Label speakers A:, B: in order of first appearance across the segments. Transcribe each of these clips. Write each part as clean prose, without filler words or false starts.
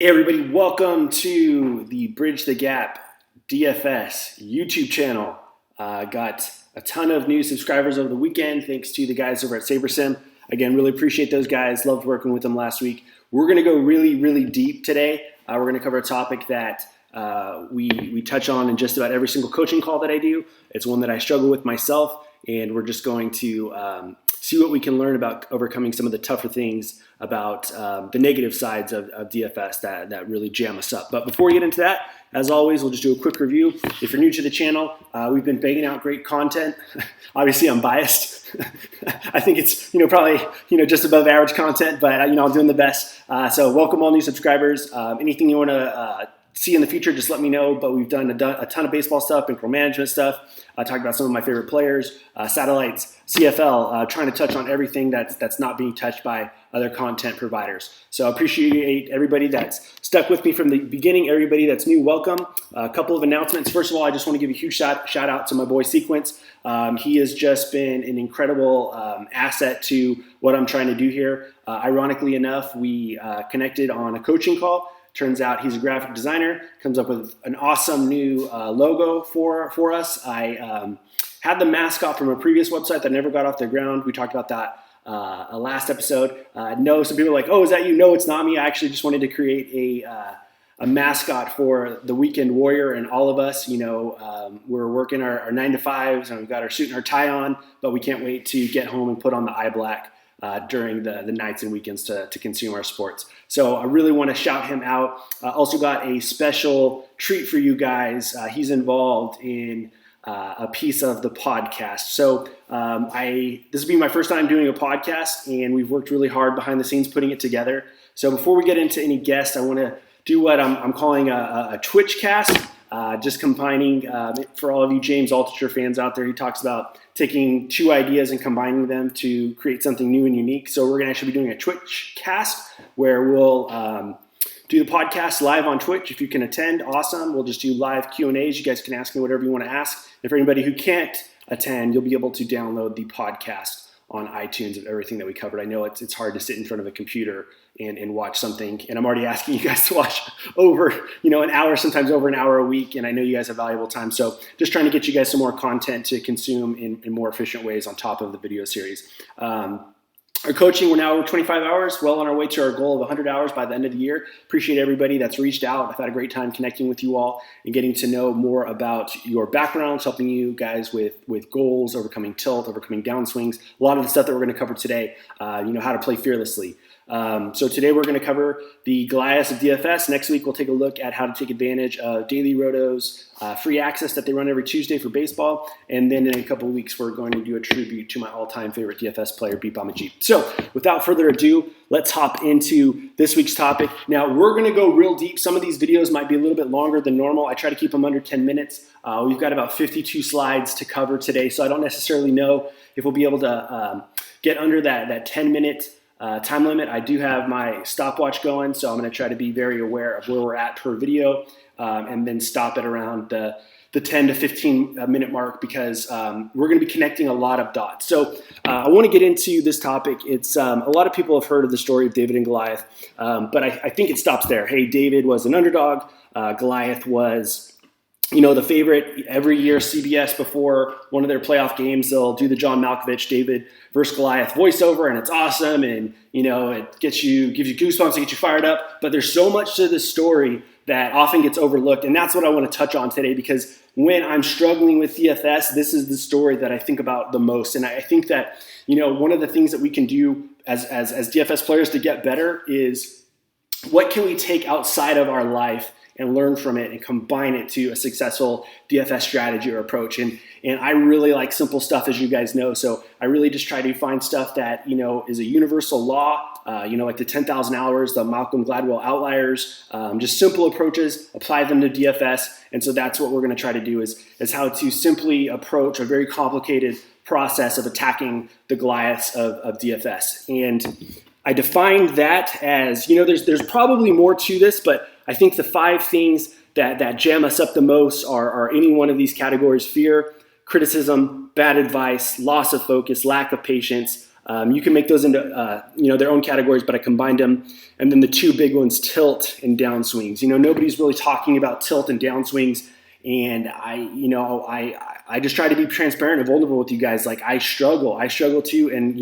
A: Hey everybody, welcome to the Bridge the Gap DFS YouTube channel. Got a ton of new subscribers over the weekend thanks to the guys over at SaberSim. Again, really appreciate those guys. Loved working with them last week. We're going to go really deep today. We're going to cover a topic that we touch on in just about every single coaching call that I do. It's one that I struggle with myself, and we're just going to see what we can learn about overcoming some of the tougher things about the negative sides of DFS that really jam us up. But before we get into that, as always, we'll just do a quick review. If you're new to the channel, we've been banging out great content. Obviously, I'm biased. I think it's probably just above average content, but I'm doing the best. So welcome all new subscribers. Anything you want to see in the future, just let me know. But we've done a ton of baseball stuff, bankroll management stuff. I talked about some of my favorite players, satellites, CFL, trying to touch on everything that's not being touched by other content providers. So I appreciate everybody that's stuck with me from the beginning. Everybody that's new, welcome. A couple of announcements. First of all, I just want to give a huge shout out to my boy Sequence. He has just been an incredible asset to what I'm trying to do here. Ironically enough, we connected on a coaching call. Turns out he's a graphic designer, comes up with an awesome new logo for us. I had the mascot from a previous website that never got off the ground. We talked about that last episode. No, some people are like, oh, is that you? No, it's not me. I actually just wanted to create a mascot for the weekend warrior and all of us. We're working our 9-to-5s and we've got our suit and our tie on, but we can't wait to get home and put on the eye black during the nights and weekends to consume our sports. So I really want to shout him out. Also got a special treat for you guys. He's involved in a piece of the podcast. So this will be my first time doing a podcast, and we've worked really hard behind the scenes putting it together. So before we get into any guests, I want to do what I'm calling a Twitch cast. Just combining, for all of you James Altucher fans out there, he talks about taking two ideas and combining them to create something new and unique. So we're going to actually be doing a Twitch cast where we'll do the podcast live on Twitch. If you can attend, awesome. We'll just do live Q&As. You guys can ask me whatever you want to ask. And for anybody who can't attend, you'll be able to download the podcast on iTunes of everything that we covered. I know it's hard to sit in front of a computer and watch something, and I'm already asking you guys to watch over an hour, sometimes over an hour a week, and I know you guys have valuable time, so just trying to get you guys some more content to consume in more efficient ways on top of the video series. Our coaching, we're now over 25 hours, well on our way to our goal of 100 hours by the end of the year. Appreciate everybody that's reached out. I've had a great time connecting with you all and getting to know more about your backgrounds, helping you guys with goals, overcoming tilt, overcoming downswings, a lot of the stuff that we're going to cover today, how to play fearlessly. So today we're going to cover the Goliaths of DFS. Next week we'll take a look at how to take advantage of Daily Roto's free access that they run every Tuesday for baseball. And then in a couple of weeks we're going to do a tribute to my all-time favorite DFS player, Beat Bamajit. So without further ado, let's hop into this week's topic. Now we're going to go real deep. Some of these videos might be a little bit longer than normal. I try to keep them under 10 minutes. We've got about 52 slides to cover today, so I don't necessarily know if we'll be able to get under that 10-minute time limit. I do have my stopwatch going, so I'm going to try to be very aware of where we're at per video, and then stop at around the 10 to 15 minute mark because we're going to be connecting a lot of dots. So I want to get into this topic. It's a lot of people have heard of the story of David and Goliath, but I think it stops there. Hey, David was an underdog. Goliath was the favorite. Every year, CBS, before one of their playoff games, they'll do the John Malkovich, David versus Goliath voiceover, and it's awesome, and it gives you goosebumps, it gets you fired up. But there's so much to this story that often gets overlooked, and that's what I want to touch on today, because when I'm struggling with DFS, this is the story that I think about the most. And I think that one of the things that we can do as DFS players to get better is, what can we take outside of our life and learn from it and combine it to a successful DFS strategy or approach. And I really like simple stuff, as you guys know. So I really just try to find stuff that, is a universal law, like the 10,000 hours, the Malcolm Gladwell outliers, just simple approaches, apply them to DFS. And so that's what we're going to try to do is how to simply approach a very complicated process of attacking the Goliaths of DFS. And I defined that as, there's probably more to this, but I think the 5 things that jam us up the most are any one of these categories: fear, criticism, bad advice, loss of focus, lack of patience, You can make those into their own categories, but I combined them. And then the two big ones, tilt and downswings. Nobody's really talking about tilt and downswings, and I just try to be transparent and vulnerable with you guys. Like I struggle too, and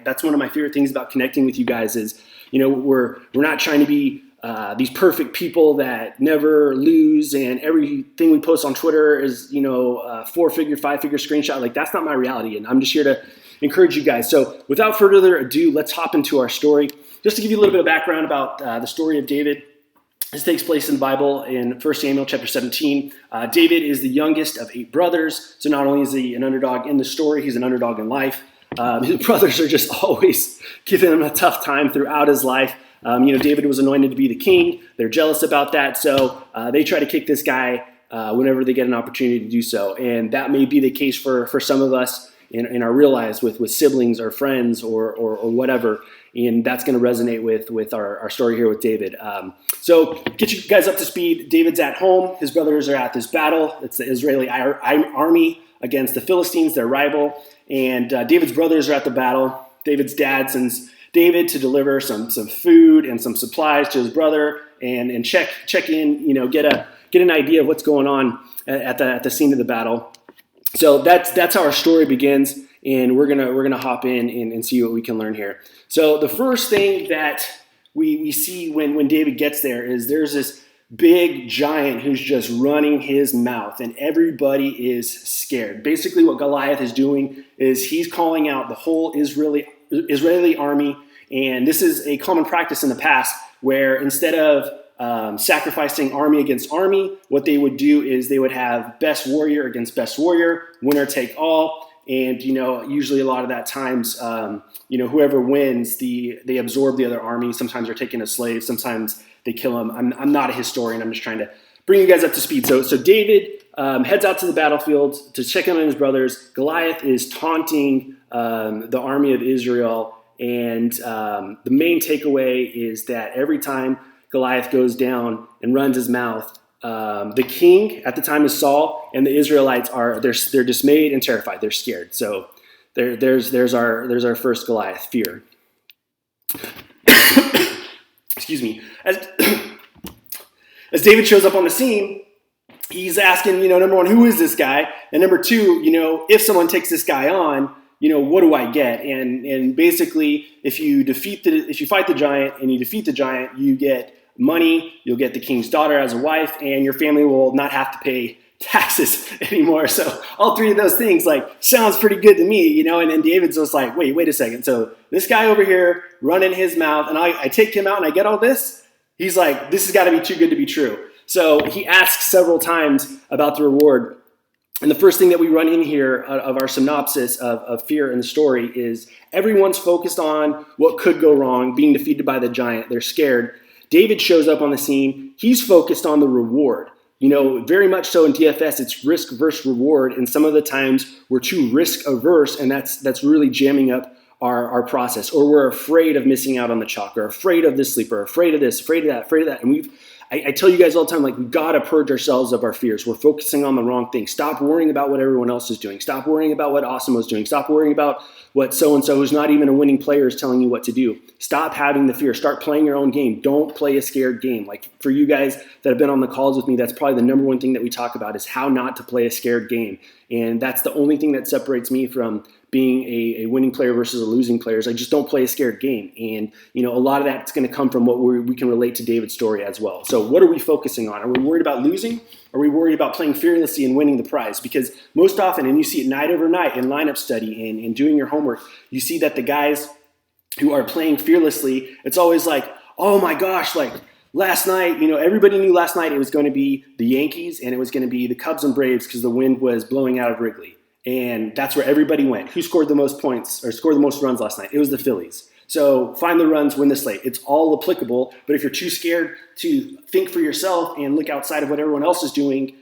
A: that's one of my favorite things about connecting with you guys is we're not trying to be these perfect people that never lose, and everything we post on Twitter is, 4-figure, 5-figure screenshot. Like that's not my reality. And I'm just here to encourage you guys. So without further ado, let's hop into our story. Just to give you a little bit of background about the story of David. This takes place in the Bible in 1 Samuel chapter 17. David is the youngest of 8 brothers. So not only is he an underdog in the story, he's an underdog in life. His brothers are just always giving him a tough time throughout his life. David was anointed to be the king. They're jealous about that. So they try to kick this guy whenever they get an opportunity to do so. And that may be the case for some of us in our real lives with siblings or friends or whatever. And that's going to resonate with our story here with David. So get you guys up to speed. David's at home. His brothers are at this battle. It's the Israeli army against the Philistines, their rival. And David's brothers are at the battle. David's dad sends David to deliver some food and some supplies to his brother and check in, get an idea of what's going on at the scene of the battle. So that's how our story begins, and we're gonna hop in and see what we can learn here. So the first thing that we see when David gets there is there's this big giant who's just running his mouth, and everybody is scared. Basically, what Goliath is doing is he's calling out the whole Israeli army, and this is a common practice in the past where instead of sacrificing army against army, what they would do is they would have best warrior against best warrior, winner take all. And, usually a lot of that times, whoever wins, they absorb the other army. Sometimes they're taken as slaves. Sometimes they kill them. I'm not a historian. I'm just trying to bring you guys up to speed. So David heads out to the battlefield to check in on his brothers. Goliath is taunting the army of Israel. And the main takeaway is that every time Goliath goes down and runs his mouth, the king at the time is Saul, and the Israelites they're dismayed and terrified. They're scared. So there's our first Goliath, fear. Excuse me. As David shows up on the scene, he's asking, number one, who is this guy? And number two, if someone takes this guy on, what do I get? And basically, if you fight the giant and you defeat the giant, you get money, you'll get the king's daughter as a wife, and your family will not have to pay taxes anymore. So all three of those things sounds pretty good to me, and then David's just like, wait a second. So this guy over here running his mouth, and I take him out and I get all this. He's like, this has got to be too good to be true. So he asks several times about the reward. And the first thing that we run in here of our synopsis of fear in the story is everyone's focused on what could go wrong, being defeated by the giant. They're scared. David shows up on the scene. He's focused on the reward. Very much so in DFS, it's risk versus reward. And some of the times we're too risk averse, and that's really jamming up our process. Or we're afraid of missing out on the chalk, or afraid of this sleeper, afraid of this, afraid of that, afraid of that. And I tell you guys all the time, we've got to purge ourselves of our fears. We're focusing on the wrong thing. Stop worrying about what everyone else is doing. Stop worrying about what Awesomo's doing. Stop worrying about what so-and-so who's not even a winning player is telling you what to do. Stop having the fear. Start playing your own game. Don't play a scared game. For you guys that have been on the calls with me, that's probably the number one thing that we talk about is how not to play a scared game. And that's the only thing that separates me from being a winning player versus a losing player. I just don't play a scared game. And, a lot of that's going to come from what we can relate to David's story as well. So what are we focusing on? Are we worried about losing? Are we worried about playing fearlessly and winning the prize? Because most often, and you see it night over night in lineup study and doing your homework, you see that the guys who are playing fearlessly, it's always like, oh my gosh, last night, everybody knew last night it was going to be the Yankees and it was going to be the Cubs and Braves because the wind was blowing out of Wrigley. And that's where everybody went. Who scored the most points or scored the most runs last night? It was the Phillies. So find the runs, win the slate. It's all applicable. But if you're too scared to think for yourself and look outside of what everyone else is doing,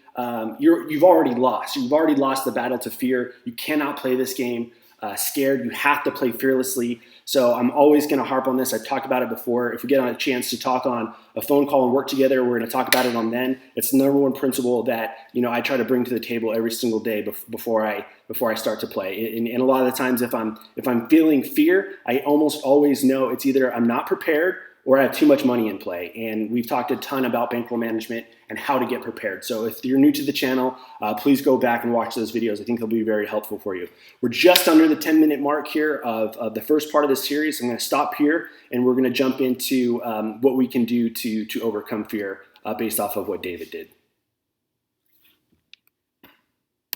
A: you've already lost. You've already lost the battle to fear. You cannot play this game scared. You have to play fearlessly. So I'm always going to harp on this. I've talked about it before. If we get on a chance to talk on a phone call and work together, we're going to talk about it on then. It's the number one principle that I try to bring to the table every single day before I start to play. And a lot of the times, if I'm feeling fear, I almost always know it's either I'm not prepared or I have too much money in play. And we've talked a ton about bankroll management and how to get prepared. So if you're new to the channel, please go back and watch those videos. I think they'll be very helpful for you. We're just under the 10-minute mark here of the first part of this series. I'm going to stop here, and we're going to jump into what we can do to overcome fear based off of what David did.